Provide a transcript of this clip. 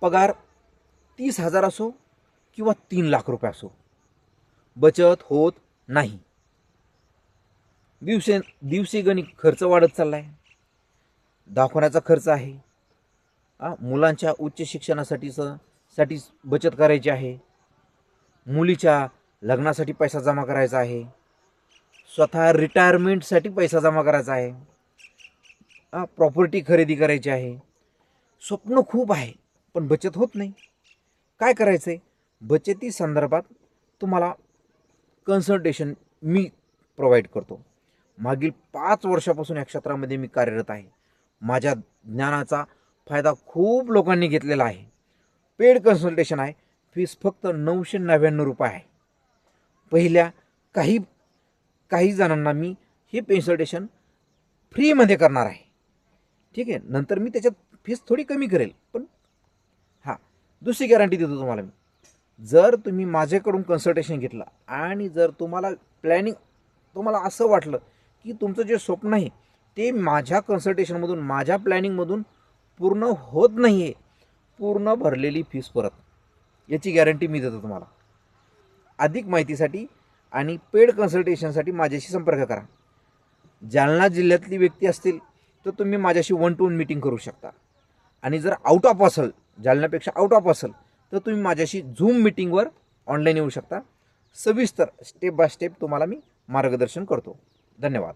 पगार 30,000 असो किंवा 3 लाख रुपये असो, बचत होत नाही. दिवसेगणिक खर्च वाढत चाललाय. दवाखान्याचा खर्च आहे, मुलांच्या उच्च शिक्षणासाठी बचत करायची आहे, मुलीच्या लग्नासाठी पैसा जमा करायचा आहे, स्वतः रिटायरमेंटसाठी पैसा जमा करायचा आहे, प्रॉपर्टी खरेदी करायची आहे. स्वप्न खूप आहे पण बचत होत नाही. काय करायचं आहे? बचती संदर्भात तुम्हाला कन्सल्टेशन मी प्रोव्हाइड करतो. मागील 5 वर्षापासून या क्षेत्रामध्ये मी कार्यरत आहे. माझ्या ज्ञानाचा फायदा खूप लोकांनी घेतलेला आहे. पेड कन्सल्टेशन आहे. फीस फक्त 999 रुपये आहे. पहिल्या काही जणांना मी हे कन्सल्टेशन फ्रीमध्ये करणार आहे. ठीक आहे, नंतर मी त्याच्यात फीस थोडी कमी करेल. पण दुसरी गॅरंटी देतो तुम्हाला मी. जर तुम्ही माझ्याकडून कन्सल्टेशन घेतलं आणि जर तुम्हाला असं वाटलं की तुमचं जे स्वप्न आहे ते माझ्या कन्सल्टेशनमधून, माझ्या प्लॅनिंगमधून पूर्ण होत नाही आहे, पूर्ण भरलेली फीस परत, याची गॅरंटी मी देतो तुम्हाला. अधिक माहितीसाठी आणि पेड कन्सल्टेशनसाठी माझ्याशी संपर्क करा. जालना जिल्ह्यातली व्यक्ती असतील तर तुम्ही माझ्याशी 1-to-1 मीटिंग करू शकता. आणि जर आउट ऑफ असेल, जालन्यापेक्षा आउट ऑफ असेल, तर तुम्ही माझ्याशी झूम मीटिंगवर ऑनलाईन येऊ शकता. सविस्तर स्टेप बाय स्टेप तुम्हाला मी मार्गदर्शन करतो. धन्यवाद.